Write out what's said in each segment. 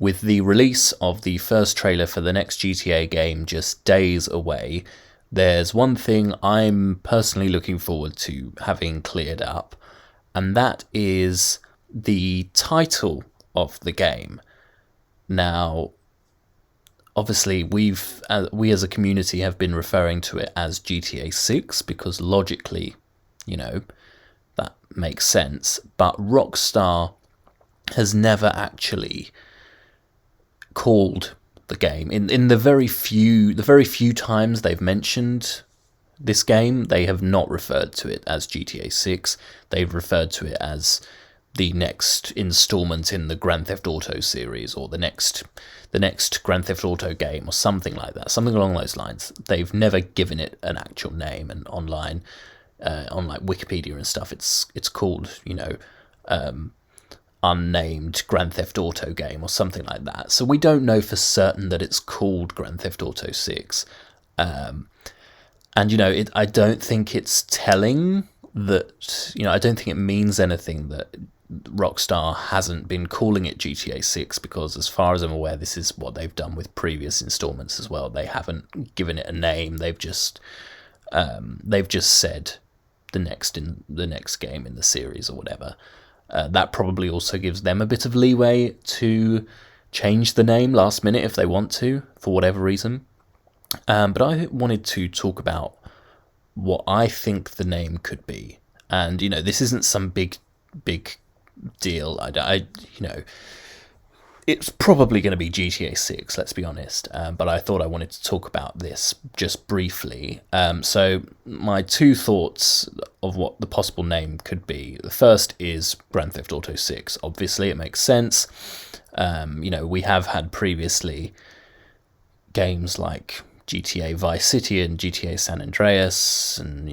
with the release of the first trailer for the next GTA game just days away, there's one thing I'm personally looking forward to having cleared up, and that is the title of the game. Now, obviously, we as a community have been referring to it as GTA 6 because logically, that makes sense. But Rockstar has never actually called the game in the very few times they've mentioned this game, they have not referred to it as GTA 6. They've referred to it as the next installment in the Grand Theft Auto series, or the next Grand Theft Auto game, or something like that, something along those lines. They've never given it an actual name, and online, on like Wikipedia and stuff, it's called, unnamed Grand Theft Auto game or something like that. So we don't know for certain that it's called Grand Theft Auto 6. And, I don't think it's telling that, I don't think it means anything that Rockstar hasn't been calling it GTA 6, because as far as I'm aware, this is what they've done with previous installments as well. They haven't given it a name. They've just said the next game in the series or whatever. That probably also gives them a bit of leeway to change the name last minute if they want to, for whatever reason. But I wanted to talk about what I think the name could be. And, this isn't some big deal. It's probably going to be GTA 6, let's be honest. But I thought I wanted to talk about this just briefly. So my two thoughts of what the possible name could be. The first is Grand Theft Auto 6. Obviously, it makes sense. We have had previously games like GTA Vice City and GTA San Andreas and,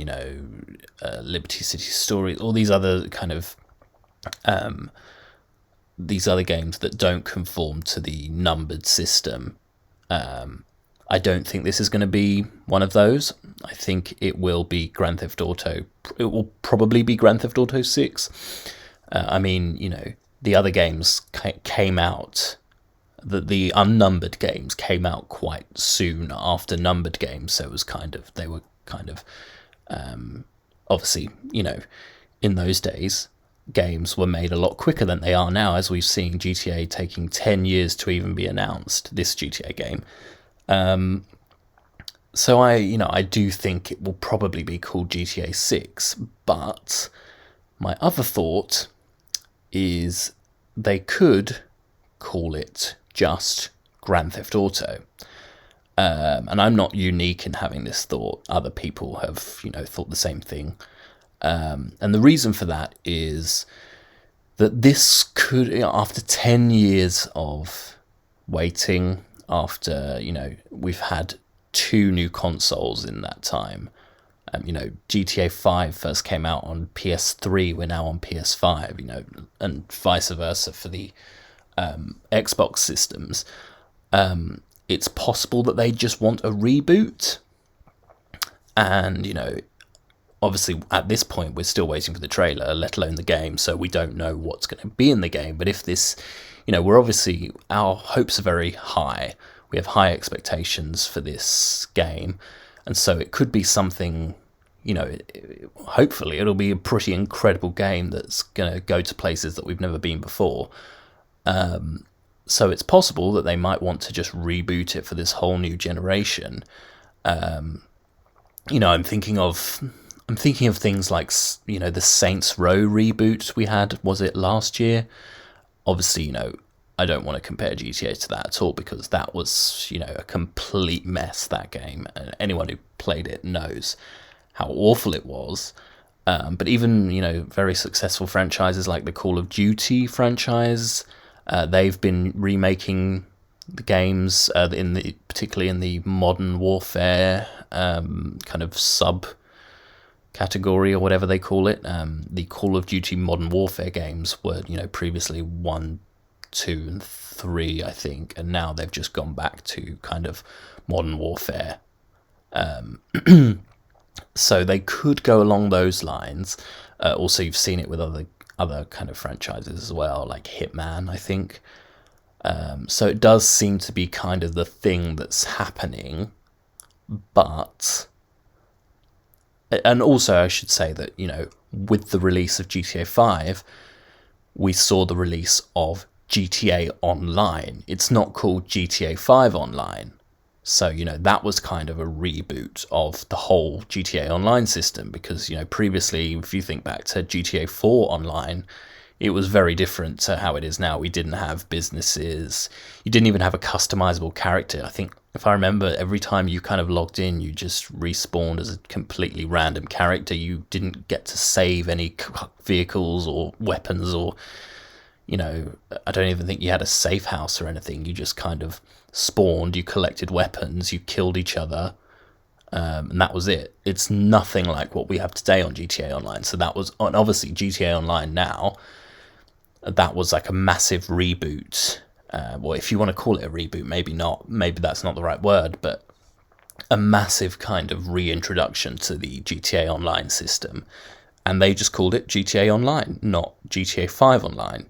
Liberty City Stories, all these other kind of these other games that don't conform to the numbered system. I don't think this is going to be one of those. I think it will be Grand Theft Auto. It will probably be Grand Theft Auto 6. The other games came out, the unnumbered games came out quite soon after numbered games, so it was they were obviously, in those days, games were made a lot quicker than they are now, as we've seen GTA taking 10 years to even be announced, this GTA game. So I do think it will probably be called GTA 6, but my other thought is they could call it just Grand Theft Auto. And I'm not unique in having this thought. Other people have, thought the same thing. And the reason for that is that this could, after 10 years of waiting, after, we've had 2 new consoles in that time. GTA 5 first came out on PS3, we're now on PS5, and vice versa for the Xbox systems. It's possible that they just want a reboot. And, obviously at this point we're still waiting for the trailer, let alone the game, so we don't know what's going to be in the game. But if this, we're obviously, our hopes are very high. We have high expectations for this game, and so it could be something, hopefully it'll be a pretty incredible game that's going to go to places that we've never been before. So it's possible that they might want to just reboot it for this whole new generation. I'm thinking of things like, the Saints Row reboot we had, was it last year? Obviously, I don't want to compare GTA to that at all, because that was, a complete mess, that game. And anyone who played it knows how awful it was. But even, very successful franchises like the Call of Duty franchise, they've been remaking the games, particularly in the Modern Warfare kind of sub-category, or whatever they call it. The Call of Duty Modern Warfare games were, previously 1, 2, and 3, I think, and now they've just gone back to kind of Modern Warfare. So they could go along those lines. Also, you've seen it with other kind of franchises as well, like Hitman, I think. So it does seem to be kind of the thing that's happening, but... And also I should say that, with the release of GTA 5, we saw the release of GTA Online. It's not called GTA 5 Online. So, that was kind of a reboot of the whole GTA Online system because, previously, if you think back to GTA 4 Online, it was very different to how it is now. We didn't have businesses. You didn't even have a customizable character. I think, if I remember, every time you kind of logged in, you just respawned as a completely random character. You didn't get to save any vehicles or weapons or, I don't even think you had a safe house or anything. You just kind of spawned, you collected weapons, you killed each other, and that was it. It's nothing like what we have today on GTA Online. So that was, and obviously GTA Online now, that was like a massive reboot. Well, if you want to call it a reboot, maybe not. Maybe that's not the right word, but a massive kind of reintroduction to the GTA Online system. And they just called it GTA Online, not GTA 5 Online.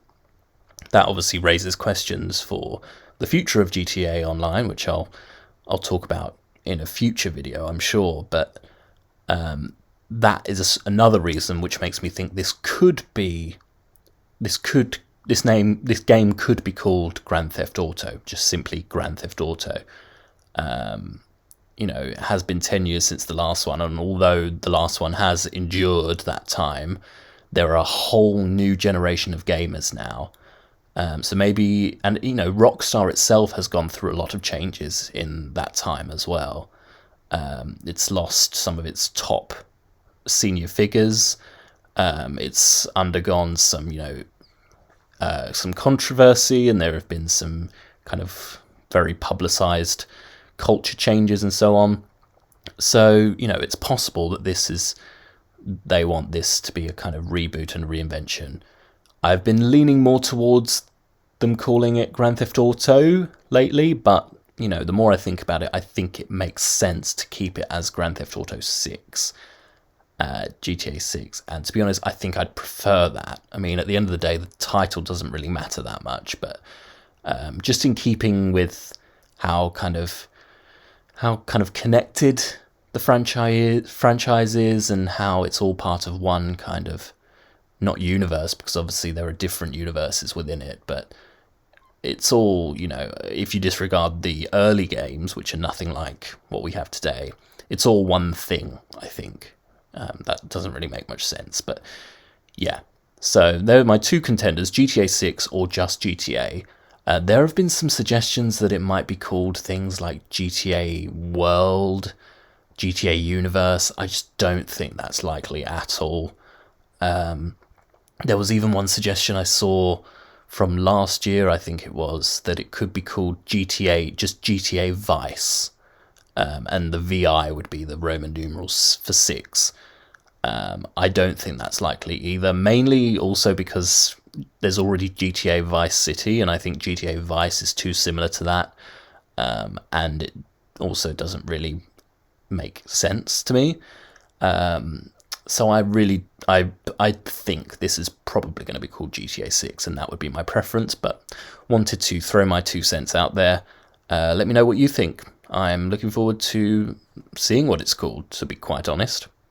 That obviously raises questions for the future of GTA Online, which I'll talk about in a future video, I'm sure. But that is another reason which makes me think this game could be called Grand Theft Auto, just simply Grand Theft Auto. It has been 10 years since the last one, and although the last one has endured that time, there are a whole new generation of gamers now. So maybe, and Rockstar itself has gone through a lot of changes in that time as well. It's lost some of its top senior figures. It's undergone some, some controversy, and there have been some kind of very publicized culture changes and so on. So, it's possible that they want this to be a kind of reboot and reinvention. I've been leaning more towards them calling it Grand Theft Auto lately, but, the more I think about it, I think it makes sense to keep it as Grand Theft Auto 6, GTA 6. And to be honest, I think I'd prefer that. I mean, at the end of the day, the title doesn't really matter that much, but just in keeping with how kind of connected the franchise is and how it's all part of one kind of, not universe, because obviously there are different universes within it, but it's all, if you disregard the early games, which are nothing like what we have today, it's all one thing, I think. That doesn't really make much sense, but yeah. So there are my two contenders, GTA 6 or just GTA. There have been some suggestions that it might be called things like GTA World, GTA Universe. I just don't think that's likely at all. There was even one suggestion I saw from last year, I think it was, that it could be called GTA, just GTA Vice. And the VI would be the Roman numerals for 6. I don't think that's likely either, mainly also because there's already GTA Vice City, and I think GTA Vice is too similar to that, and it also doesn't really make sense to me. So I think this is probably going to be called GTA 6, and that would be my preference, but wanted to throw my 2 cents out there. Let me know what you think. I'm looking forward to seeing what it's called, to be quite honest.